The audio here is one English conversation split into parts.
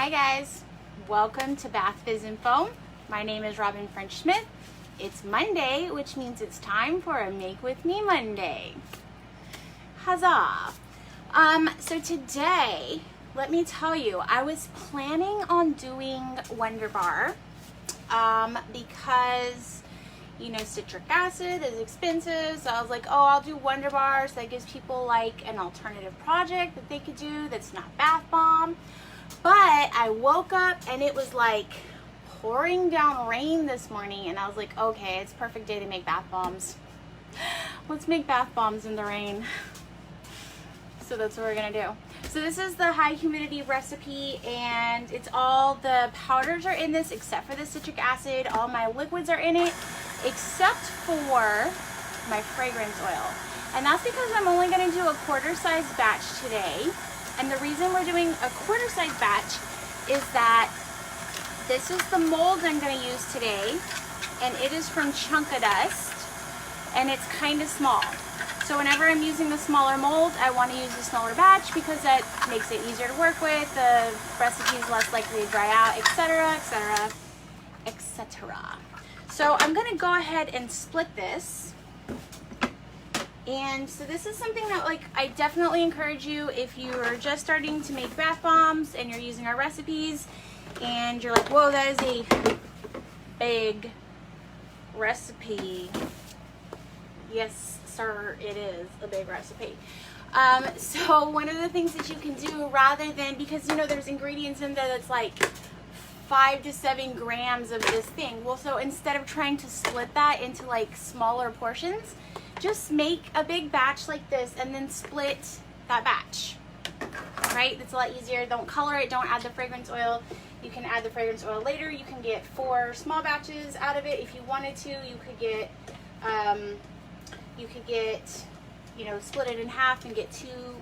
Hi guys, welcome to Bath Fizz and Foam. My name is Robyn French-Smith. It's Monday, which means it's time for a Make With Me Monday. Huzzah! So today, let me tell you, I was planning on doing Wonder Bar because, you know, citric acid is expensive, so I was like, oh, I'll do Wonder Bar, so that gives people like an alternative project that they could do that's not bath bomb. But I woke up and it was like pouring down rain this morning, and I was like, okay, it's a perfect day to make bath bombs. Let's make bath bombs in the rain. So that's what we're gonna do. So this is the high humidity recipe, and it's all the powders are in this except for the citric acid. All my liquids are in it except for my fragrance oil. And that's because I'm only gonna do a quarter size batch today. And the reason we're doing a quarter size batch is that this is the mold I'm going to use today, and it is from Chunkadust, and it's kind of small. So whenever I'm using the smaller mold, I want to use the smaller batch because that makes it easier to work with, the recipe is less likely to dry out, etc., etc., etc. So I'm going to go ahead and split this. And so this is something that, like, I definitely encourage you if you're just starting to make bath bombs and you're using our recipes and you're like, whoa, that is a big recipe. Yes, sir, it is a big recipe. So one of the things that you can do, rather than, because, you know, there's ingredients in there that's like 5 to 7 grams of this thing. Well, so instead of trying to split that into like smaller portions, just make a big batch like this and then split that batch, right? It's a lot easier. Don't color it, don't add the fragrance oil. You can add the fragrance oil later. You can get 4 small batches out of it if you wanted to. You could get, you know, split it in half and get two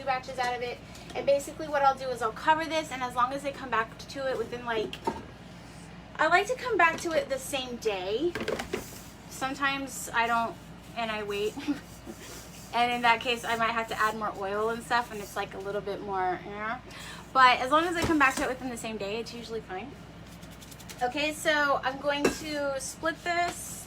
batches out of it. And basically what I'll do is I'll cover this, and as long as I come back to it within, like, I like to come back to it the same day. Sometimes I don't, and I wait. And in that case, I might have to add more oil and stuff, and it's like a little bit more, you know? But as long as I come back to it within the same day, it's usually fine. Okay, so I'm going to split this.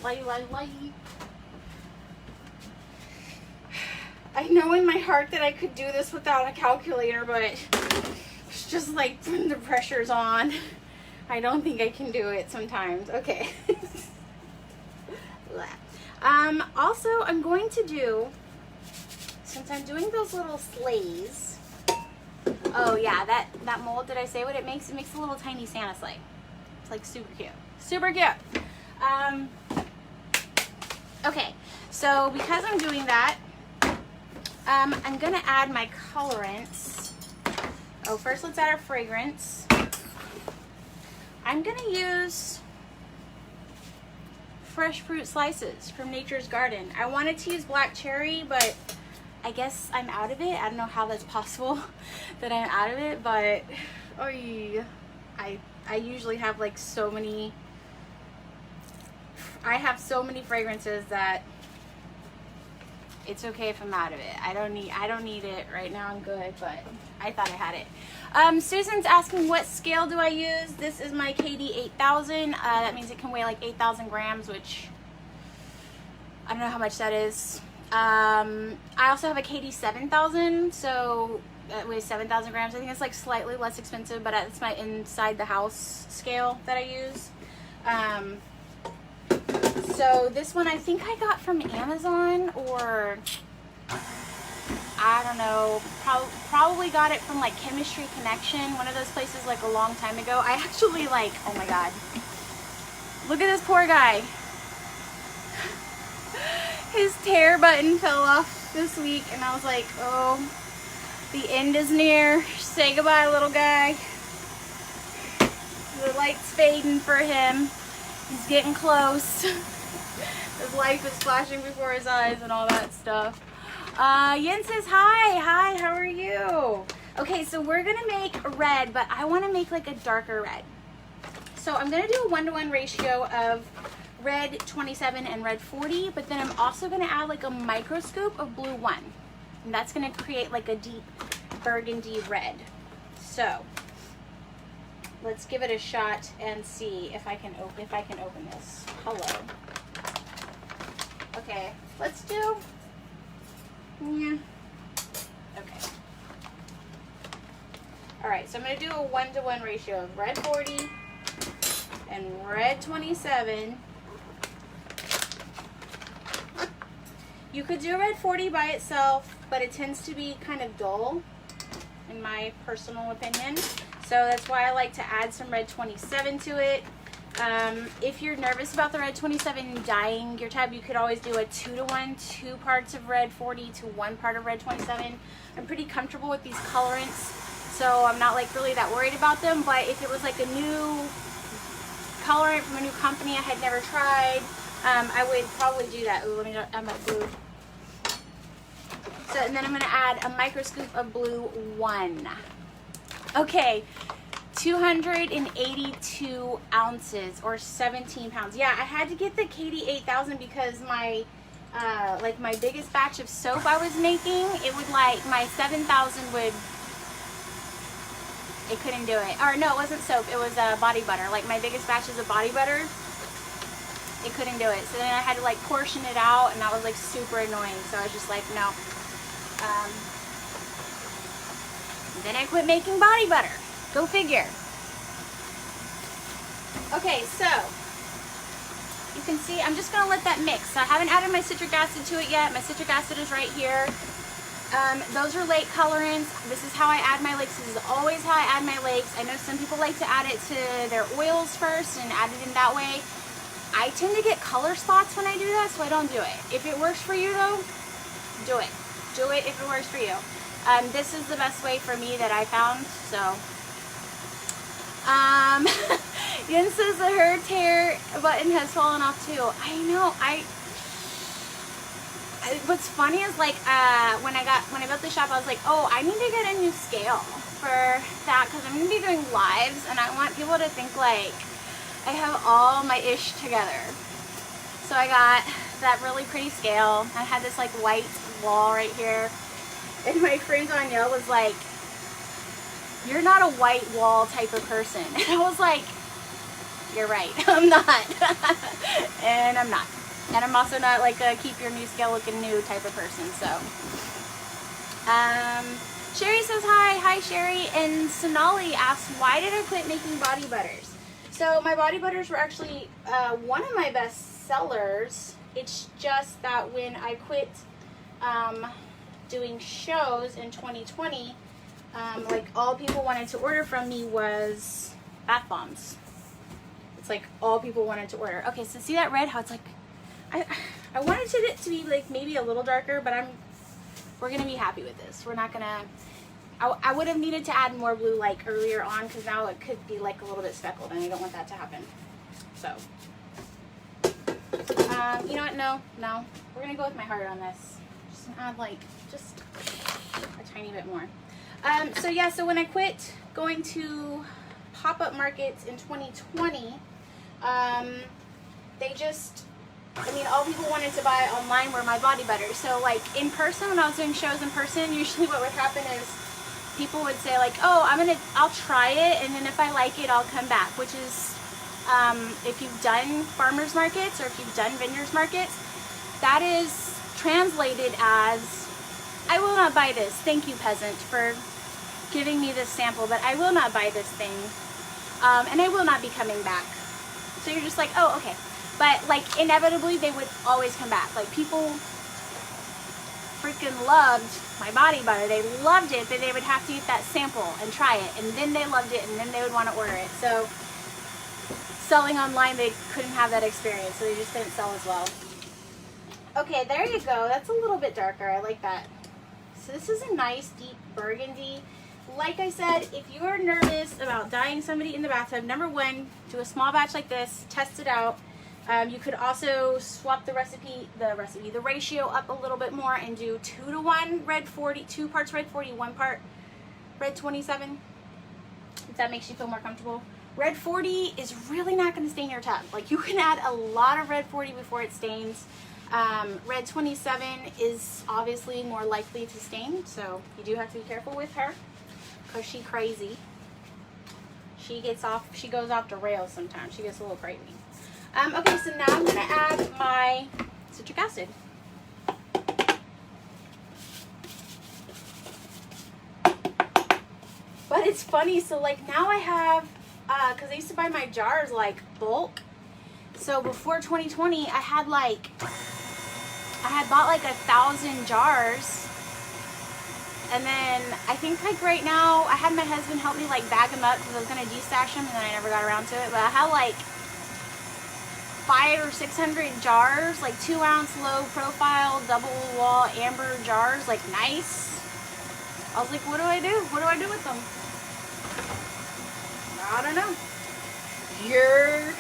I know in my heart that I could do this without a calculator, but it's just like when the pressure's on, I don't think I can do it sometimes. Okay. Also, I'm going to do, since I'm doing those little sleighs, oh yeah, that mold, did I say what it makes? It makes a little tiny Santa sleigh. It's like super cute. Super cute. Okay, so because I'm doing that, I'm going to add my colorants. Oh, first let's add our fragrance. I'm going to use fresh fruit slices from Nature's Garden. I wanted to use black cherry, but I guess I'm out of it. I don't know how that's possible that I'm out of it, but I usually have like so many, I have so many fragrances that it's okay if I'm out of it. I don't need it right now. I'm good, but I thought I had it. Susan's asking what scale do I use. This is my KD 8000. That means it can weigh like 8,000 grams, which I don't know how much that is. I also have a KD 7000, so that weighs 7,000 grams. I think it's like slightly less expensive, but it's my inside the house scale that I use. So this one I think I got from Amazon, or I don't know, probably got it from like Chemistry Connection, one of those places like a long time ago. I actually like, oh my god, look at this poor guy. His tear button fell off this week, and I was like, oh, the end is near. Say goodbye, little guy. The light's fading for him. He's getting close. His life is flashing before his eyes and all that stuff. Yen says, hi, how are you? Okay, so we're gonna make red, but I wanna make like a darker red. So I'm gonna do a 1-to-1 ratio of red 27 and red 40, but then I'm also gonna add like a micro scoop of blue 1. And that's gonna create like a deep burgundy red. So let's give it a shot and see if I can open this. Hello. Okay, let's do, yeah, okay. All right, so I'm gonna do a 1-to-1 ratio of red 40 and red 27. You could do red 40 by itself, but it tends to be kind of dull, in my personal opinion. So that's why I like to add some red 27 to it. If you're nervous about the red 27 dyeing your tub, you could always do a 2-to-1, 2 parts of red 40 to 1 part of red 27. I'm pretty comfortable with these colorants, so I'm not like really that worried about them. But if it was like a new colorant from a new company I had never tried, I would probably do that. Ooh, let me add my blue. So, and then I'm going to add a micro scoop of blue 1. Okay, 282 ounces or 17 pounds. Yeah, I had to get the KD 8000 because my like my biggest batch of soap I was making, it would like my 7000 would, it couldn't do it. Or no, it wasn't soap, it was body butter. Like my biggest batches of body butter, it couldn't do it. So then I had to like portion it out, and that was like super annoying. So I was just like, no. Then I quit making body butter. Go figure. Okay, so you can see I'm just gonna let that mix. I haven't added my citric acid to it yet. My citric acid is right here. Those are lake colorants. This is how I add my lakes. This is always how I add my lakes. I know some people like to add it to their oils first and add it in that way. I tend to get color spots when I do that, so I don't do it. If it works for you though, do it. Do it if it works for you. This is the best way for me that I found, so. Yen says that her tear button has fallen off too. I know, what's funny is like, when I built the shop, I was like, oh, I need to get a new scale for that, because I'm going to be doing lives, and I want people to think like I have all my ish together. So I got that really pretty scale. I had this like white wall right here, and my friend Danielle was like, you're not a white wall type of person. And I was like, you're right, I'm not. And I'm not. And I'm also not like a keep your new scale looking new type of person. So Sherry says hi Sherry. And Sonali asks, why did I quit making body butters? So my body butters were actually one of my best sellers. It's just that when I quit doing shows in 2020, like all people wanted to order from me was bath bombs. It's like all people wanted to order. Okay, so see that red, how it's like, I wanted it to be like maybe a little darker, but we're gonna be happy with this. We're not gonna, I would have needed to add more blue like earlier on, because now it could be like a little bit speckled, and I don't want that to happen. So, you know what, no, we're gonna go with my heart on this. Just add like, just a tiny bit more. So yeah, so when I quit going to pop-up markets in 2020, they just, I mean, all people wanted to buy online were my body butter. So like in person, when I was doing shows in person, usually what would happen is people would say like, oh, I'll try it, and then if I like it, I'll come back, which is, if you've done farmers markets or if you've done vendors markets, that is translated as, I will not buy this. Thank you, peasant, for giving me this sample, but I will not buy this thing. And I will not be coming back. So you're just like, oh, okay. But like inevitably they would always come back. Like people freaking loved my body butter. They loved it, but they would have to eat that sample and try it, and then they loved it, and then they would want to order it. So selling online, they couldn't have that experience, so they just didn't sell as well. Okay, there you go. That's a little bit darker. I like that. So this is a nice deep burgundy. Like I said, if you are nervous about dyeing somebody in the bathtub, number one, do a small batch like this, test it out. You could also swap the ratio up a little bit more and do 2-to-1 red 40, 2 parts red 40, 1 part red 27. If that makes you feel more comfortable. Red 40 is really not going to stain your tub. Like you can add a lot of red 40 before it stains. Red 27 is obviously more likely to stain, so you do have to be careful with her, because she's crazy. she goes off the rails sometimes. She gets a little crazy. Okay, so now I'm gonna add my citric acid. But it's funny, so like now I have, because I used to buy my jars like bulk. So before 2020, I had bought like 1,000 jars. And then I think like right now, I had my husband help me like bag them up because I was going to destash them and then I never got around to it. But I had like 500 or 600 jars, like 2-ounce low profile, double wall amber jars, like nice. I was like, what do I do? What do I do with them? I don't know. Your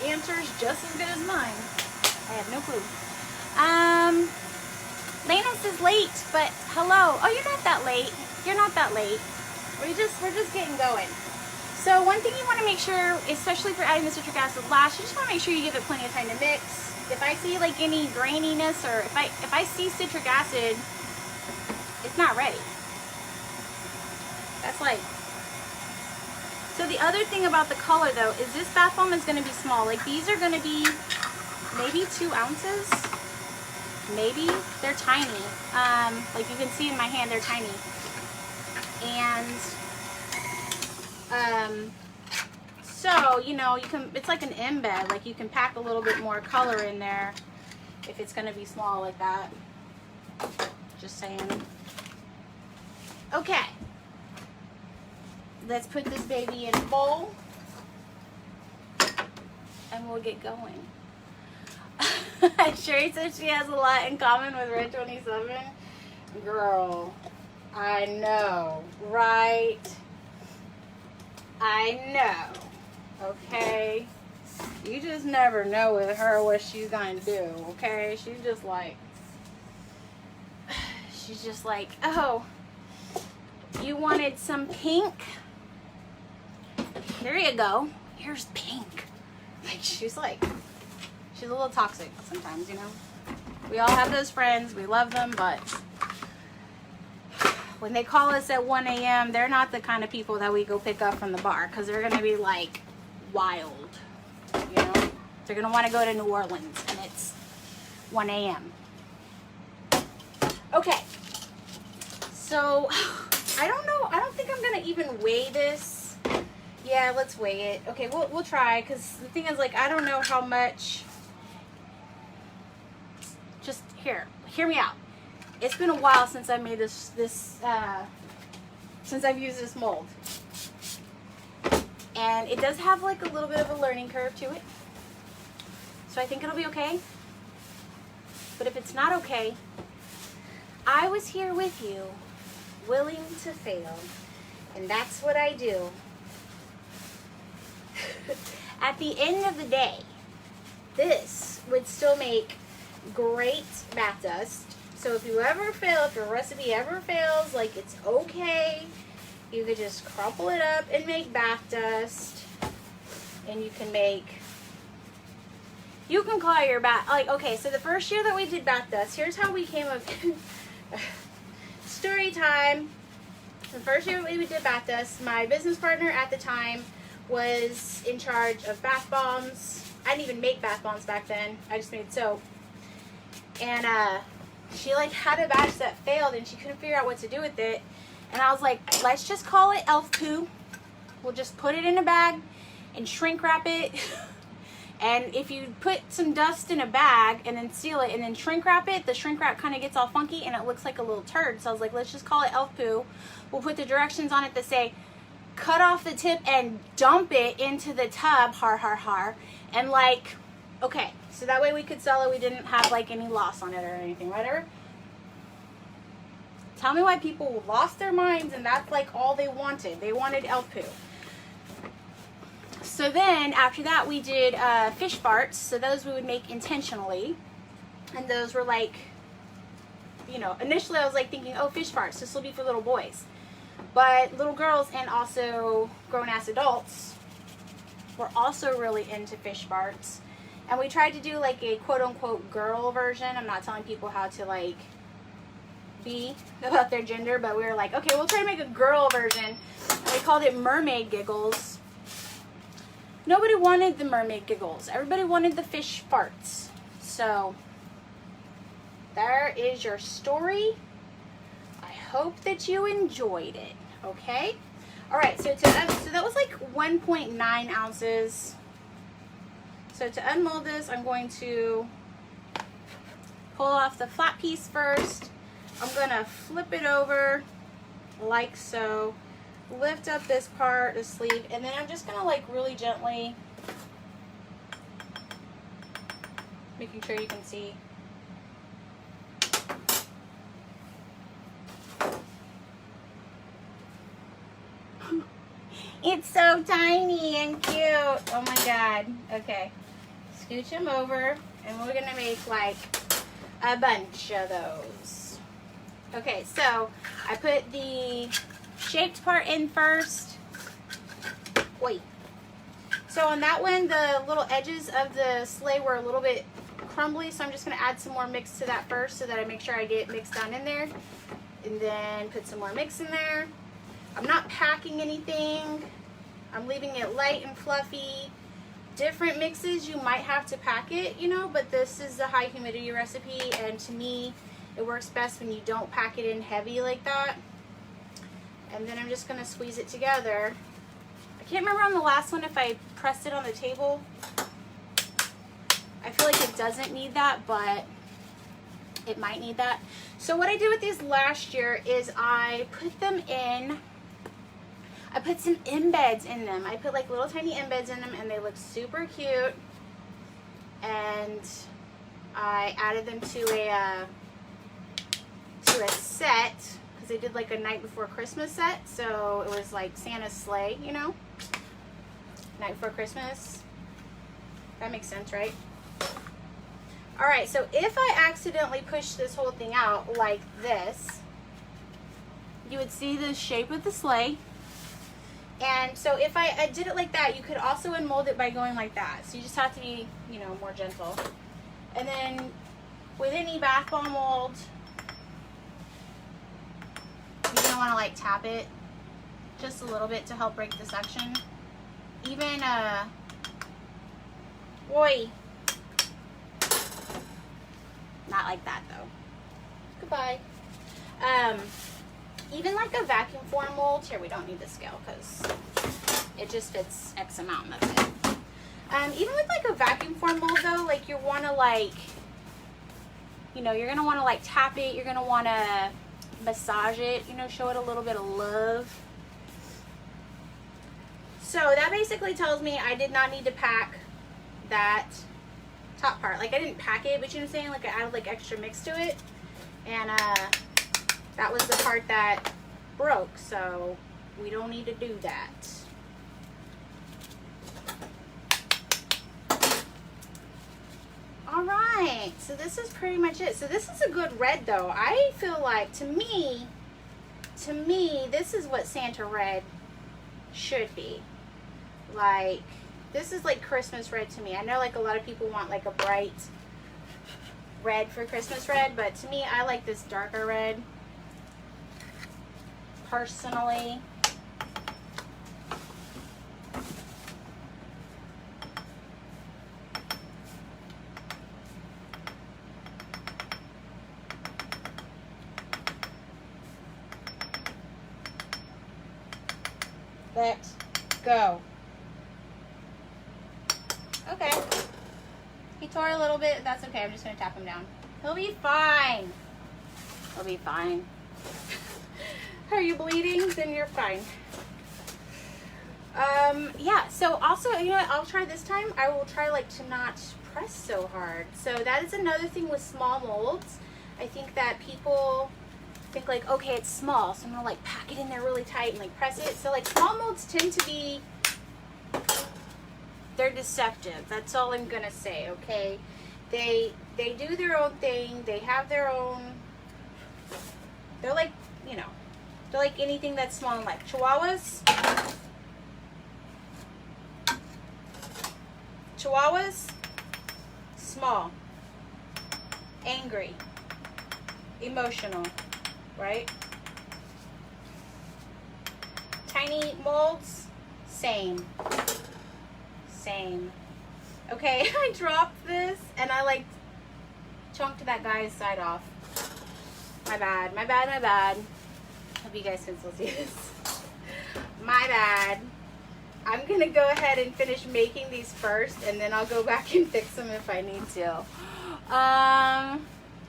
answer's just as good as mine. I have no clue. Lena says late, but hello. Oh, you're not that late. You're not that late. We're just getting going. So one thing you want to make sure, especially for adding the citric acid last, you just want to make sure you give it plenty of time to mix. If I see like any graininess or if I see citric acid, it's not ready. That's like. So the other thing about the color though is this bath bomb is going to be small. Like these are going to be maybe 2 ounces. Maybe. They're tiny. Like you can see in my hand, they're tiny. And so, you know, it's like an embed. Like you can pack a little bit more color in there if it's going to be small like that. Just saying. Okay. Let's put this baby in a bowl and we'll get going. Sherry says she has a lot in common with Red 27. Girl, I know, right? I know, okay? You just never know with her what she's going to do, okay? She's just like, oh, you wanted some pink? Here you go. Here's pink. Like, she's a little toxic sometimes, you know? We all have those friends. We love them, but when they call us at 1 a.m., they're not the kind of people that we go pick up from the bar because they're going to be, like, wild, you know? They're going to want to go to New Orleans, and it's 1 a.m. Okay. So, I don't know. I don't think I'm going to even weigh this. Yeah, let's weigh it. Okay, we'll try, because the thing is, like, I don't know how much. Just hear me out. It's been a while since I made since I've used this mold. And it does have like a little bit of a learning curve to it. So I think it'll be okay. But if it's not okay, I was here with you, willing to fail. And that's what I do. At the end of the day, this would still make great bath dust. So if you ever fail, if your recipe ever fails, like, it's okay. You could just crumple it up and make bath dust. And you can call your bath, like, okay, so the first year that we did bath dust, here's how we came up. Story time. The first year we did bath dust, my business partner at the time was in charge of bath bombs. I didn't even make bath bombs back then. I just made soap. And she like had a batch that failed and she couldn't figure out what to do with it. And I was like, let's just call it elf poo. We'll just put it in a bag and shrink wrap it. And if you put some dust in a bag and then seal it and then shrink wrap it, the shrink wrap kind of gets all funky and it looks like a little turd. So I was like, let's just call it elf poo. We'll put the directions on it that say, cut off the tip and dump it into the tub, and like, okay, so that way we could sell it. We didn't have like any loss on it or anything, whatever. Tell me why people lost their minds and that's like all they wanted. They wanted elf poo. So then after that we did fish farts. So those we would make intentionally, and those were like, you know, initially I was like thinking, oh, fish farts, this will be for little boys. But little girls and also grown-ass adults were also really into fish farts. And we tried to do like a quote-unquote girl version. I'm not telling people how to like be about their gender, but we were like, okay, we'll try to make a girl version. And we called it Mermaid Giggles. Nobody wanted the mermaid giggles. Everybody wanted the fish farts. So there is your story. I hope that you enjoyed it. Okay. All right. So that was like 1.9 ounces. So to unmold this, I'm going to pull off the flat piece first. I'm gonna flip it over like so. Lift up this part, the sleeve, and then I'm just gonna like really gently, making sure you can see. It's so tiny and cute. Oh my God. Okay. Scooch them over, and we're gonna make like a bunch of those. Okay, so I put the shaped part in first. Wait. So on that one, the little edges of the sleigh were a little bit crumbly, so I'm just going to add some more mix to that first so that I make sure I get mix down in there. And then put some more mix in there. I'm not packing anything. I'm leaving it light and fluffy. Different mixes, you might have to pack it, you know, but this is the high humidity recipe, and to me, it works best when you don't pack it in heavy like that. And then I'm just going to squeeze it together. I can't remember on the last one if I pressed it on the table. I feel like it doesn't need that, but it might need that. So what I did with these last year is I put them in, I put some embeds in them. I put like little tiny embeds in them, and they look super cute. And I added them to a set, because they did like a night before Christmas set. So it was like Santa's sleigh, you know, night before Christmas. That makes sense, right? All right, so if I accidentally push this whole thing out like this, you would see the shape of the sleigh. And so if I did it like that, you could also unmold it by going like that. So you just have to be, you know, more gentle. And then with any bath bomb mold, you're gonna want to like tap it just a little bit to help break the suction. Even oi, not like that though. Goodbye. Even like a vacuum form mold. Here, we don't need the scale because it just fits X amount and that's it. Even with like a vacuum form mold though, like you want to like, you know, you're gonna want to like tap it. You're gonna want to massage it, you know, show it a little bit of love. So that basically tells me I did not need to pack that top part. Like I didn't pack it, but you know what I'm saying? Like I added like extra mix to it. And that was the part that broke, so we don't need to do that. All right, so this is pretty much it. So this is a good red though. I feel like, to me, this is what Santa red should be. Like, this is like Christmas red to me. I know like a lot of people want like a bright red for Christmas red, but to me, I like this darker red, personally. Let's go. Okay. He tore a little bit. That's okay. I'm just going to tap him down. He'll be fine. He'll be fine. Are you bleeding? Then you're fine. Yeah. So also, you know what? I'll try this time. I will try like to not press so hard. So that is another thing with small molds. I think that people think like, okay, it's small, so I'm gonna like pack it in there really tight and like press it. So like small molds tend to be, they're deceptive. That's all I'm gonna say, okay? They do their own thing. They have their own, they're like, you know, they're like anything that's small in life. Chihuahuas, small, angry, emotional, right? Tiny molds, same. Okay, I dropped this and I like chunked that guy's side off. My bad. Hope you guys can still see this. My bad. I'm gonna go ahead and finish making these first, and then I'll go back and fix them if I need to.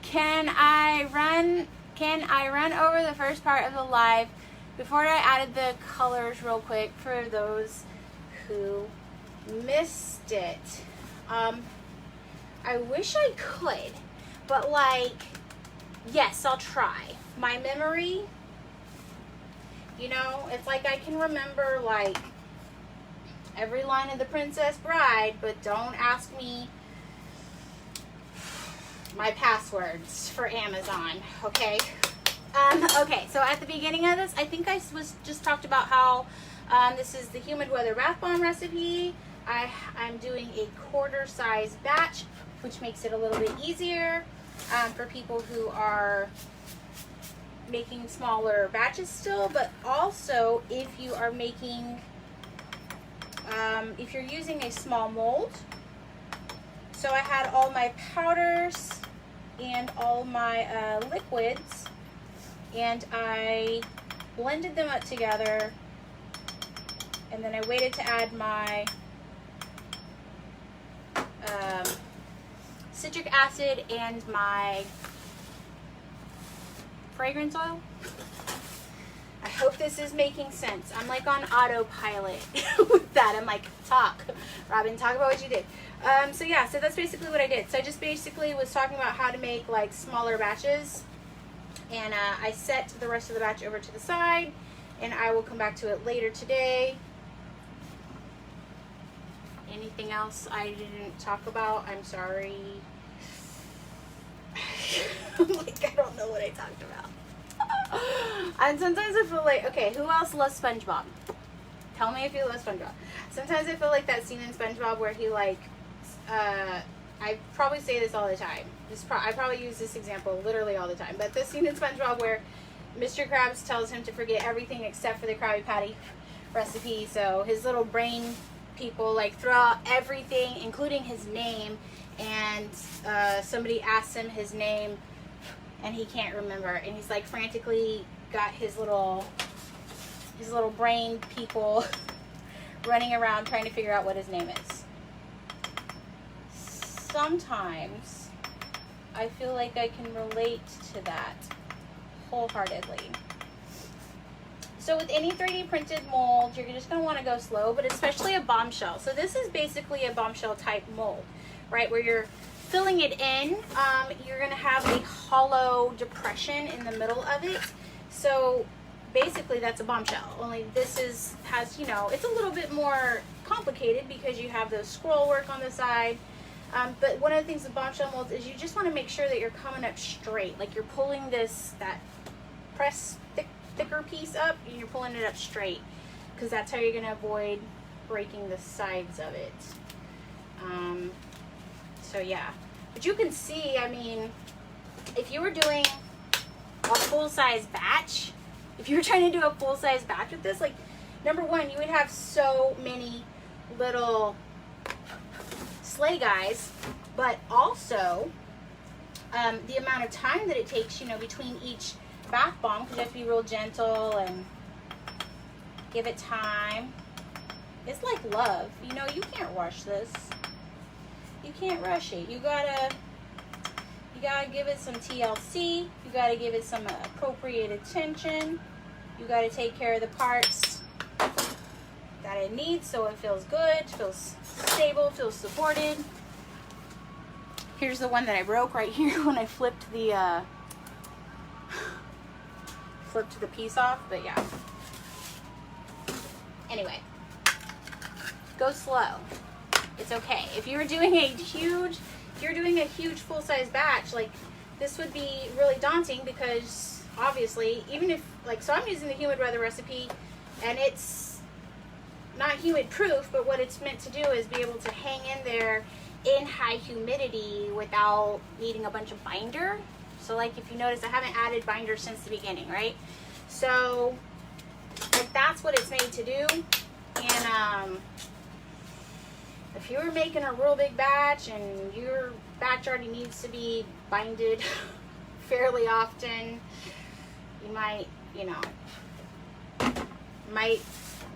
Can I run over the first part of the live before I added the colors real quick for those who missed it? I wish I could, but like, yes, I'll try. My memory, you know, it's like I can remember like every line of The Princess Bride, but don't ask me my passwords for Amazon, okay? Okay, so at the beginning of this, I think I was just talked about how this is the humid weather bath bomb recipe. I'm doing a quarter size batch, which makes it a little bit easier for people who are making smaller batches still, but also if you are making, if you're using a small mold. So I had all my powders and all my liquids, and I blended them up together, and then I waited to add my citric acid and my fragrance oil. I hope this is making sense. I'm like on autopilot with that. I'm like, talk, Robyn, talk about what you did. So yeah, so that's basically what I did. So I just basically was talking about how to make like smaller batches, and I set the rest of the batch over to the side, and I will come back to it later today. Anything else I didn't talk about? I'm sorry. I'm like, I don't know what I talked about. And sometimes I feel like, okay, who else loves SpongeBob? Tell me if you love SpongeBob. Sometimes I feel like that scene in SpongeBob where he like, I probably say this all the time. I probably use this example literally all the time. But this scene in SpongeBob where Mr. Krabs tells him to forget everything except for the Krabby Patty recipe. So his little brain people like throw out everything, including his name, and somebody asks him his name and he can't remember, and he's like frantically got his little brain people running around trying to figure out what his name is. Sometimes I feel like I can relate to that wholeheartedly. So with any 3D printed mold, you're just going to want to go slow, but especially a bombshell. So this is basically a bombshell type mold, right? Where you're filling it in, you're going to have a hollow depression in the middle of it. So basically that's a bombshell, only this has, you know, it's a little bit more complicated because you have those scroll work on the side. But one of the things with bombshell molds is you just want to make sure that you're coming up straight. Like you're pulling that press thicker piece up, and you're pulling it up straight, because that's how you're going to avoid breaking the sides of it. So yeah, but you can see, I mean, if you were doing a full-size batch, if you were trying to do a full-size batch with this, like, number one, you would have so many little sleigh guys, but also the amount of time that it takes, you know, between each bath bomb, because you have to be real gentle and give it time. It's like love, you know, you can't rush this. You can't rush it. You gotta give it some TLC. You gotta give it some appropriate attention. You gotta take care of the parts that it needs so it feels good, feels stable, feels supported. Here's the one that I broke right here when I flipped the piece off, but yeah. Anyway, go slow. It's okay. If you were doing a huge full-size batch, like this would be really daunting, because obviously, even if, like, so I'm using the humid weather recipe, and it's not humid proof, but what it's meant to do is be able to hang in there in high humidity without needing a bunch of binder. So like if you notice, I haven't added binder since the beginning, right? So like that's what it's made to do. And if you were making a real big batch and your batch already needs to be binded fairly often, you might, you know, might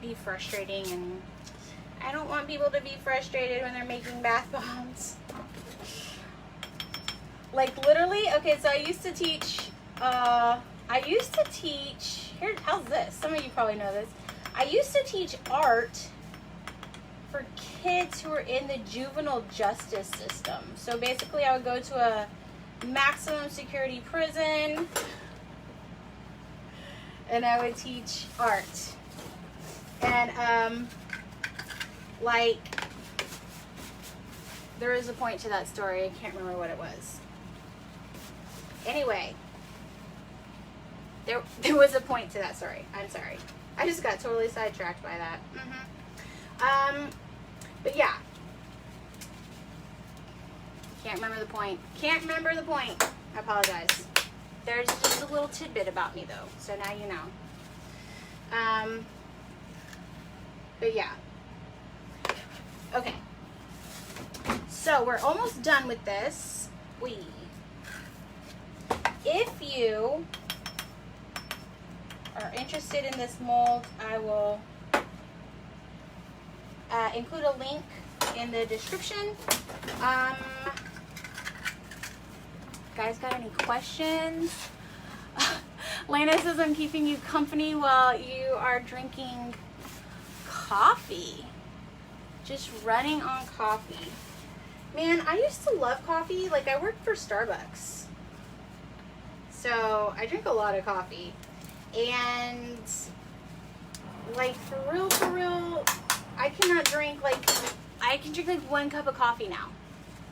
be frustrating, and I don't want people to be frustrated when they're making bath bombs. Like literally, okay, so I used to teach, here, how's this? Some of you probably know this. I used to teach art for kids who were in the juvenile justice system. So basically I would go to a maximum security prison and I would teach art. And like there is a point to that story. I can't remember what it was. Anyway, there was a point to that story. I'm sorry. I just got totally sidetracked by that. But yeah. Can't remember the point. Can't remember the point. I apologize. There's just a little tidbit about me though, so now you know. But yeah. Okay. So we're almost done with this. If you are interested in this mold, I will include a link in the description. Guys, got any questions? Lana says I'm keeping you company while you are drinking coffee. Just running on coffee. Man, I used to love coffee. Like, I worked for Starbucks. So, I drink a lot of coffee. And, like, for real, I cannot drink, like, I can drink, like, 1 cup of coffee now.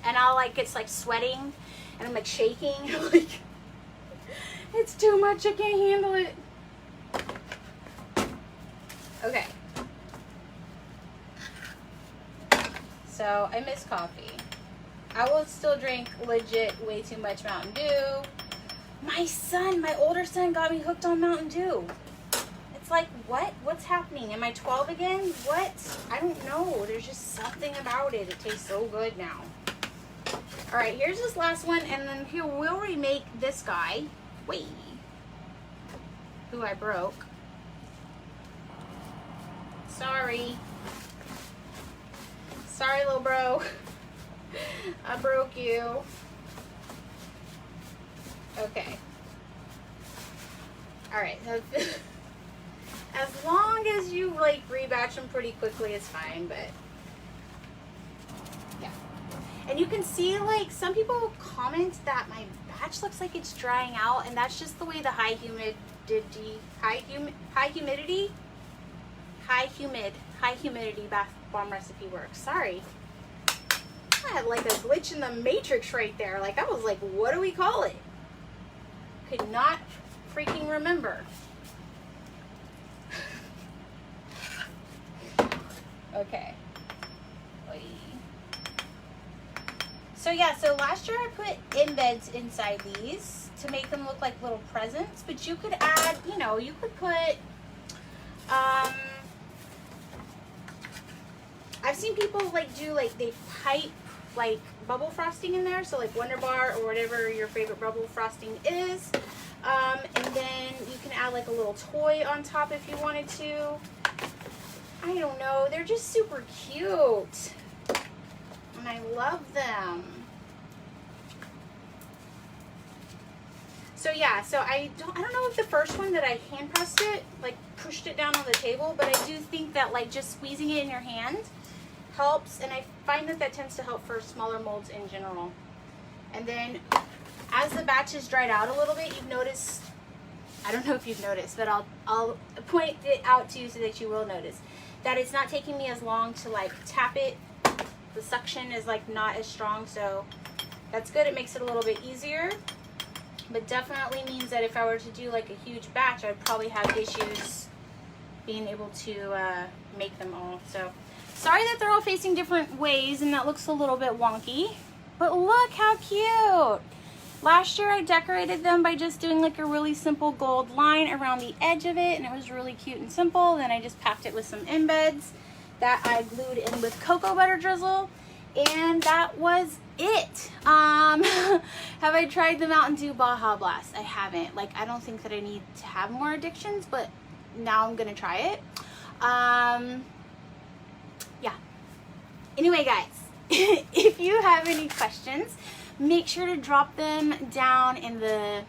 And I'll, like, it's, like, sweating. And I'm, like, shaking. Like, it's too much. I can't handle it. Okay. So, I miss coffee. I will still drink legit way too much Mountain Dew. My older son got me hooked on Mountain Dew. It's like, what? What's happening? Am I 12 again? What? I don't know. There's just something about it. It tastes so good now. All right, here's this last one, and then here we'll remake this guy. Wait. Who I broke. Sorry. Sorry, little bro. I broke you. Okay. Alright, so as long as you like rebatch them pretty quickly, it's fine, but yeah. And you can see, like, some people comment that my batch looks like it's drying out, and that's just the way the high humidity bath bomb recipe works. Sorry. I had like a glitch in the matrix right there. Like, I was like, what do we call it? Could not freaking remember. Okay. So yeah, so last year I put embeds inside these to make them look like little presents, but you could add, you know, you could put, I've seen people like do, like, they pipe like bubble frosting in there, so like Wonder Bar or whatever your favorite bubble frosting is, and then you can add like a little toy on top if you wanted to. I don't know, they're just super cute and I love them. So yeah, so I don't know if the first one that I hand pressed it, like pushed it down on the table, but I do think that like just squeezing it in your hand helps, and I find that that tends to help for smaller molds in general. And then as the batch is dried out a little bit, you've noticed, I don't know if you've noticed, but I'll point it out to you so that you will notice that it's not taking me as long to like tap it. The suction is like not as strong, so that's good. It makes it a little bit easier, but definitely means that if I were to do like a huge batch, I'd probably have issues being able to make them all. So sorry that they're all facing different ways and that looks a little bit wonky, but look how cute. Last year I decorated them by just doing like a really simple gold line around the edge of it, and it was really cute and simple. Then I just packed it with some embeds that I glued in with cocoa butter drizzle, and that was it. Have I tried the Mountain Dew Baja Blast? I haven't. Like, I don't think that I need to have more addictions, but now I'm gonna try it. Yeah. Anyway, guys, if you have any questions, make sure to drop them down in the,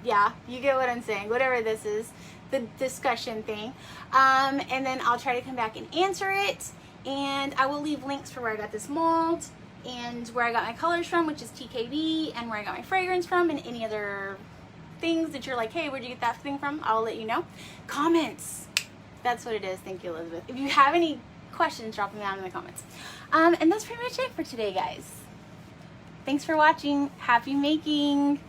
yeah, you get what I'm saying, whatever this is, the discussion thing. And then I'll try to come back and answer it. And I will leave links for where I got this mold and where I got my colors from, which is TKB, and where I got my fragrance from, and any other things that you're like, hey, where'd you get that thing from? I'll let you know. Comments. That's what it is. Thank you, Elizabeth. If you have any questions, drop them down in the comments. And that's pretty much it for today, guys. Thanks for watching. Happy making.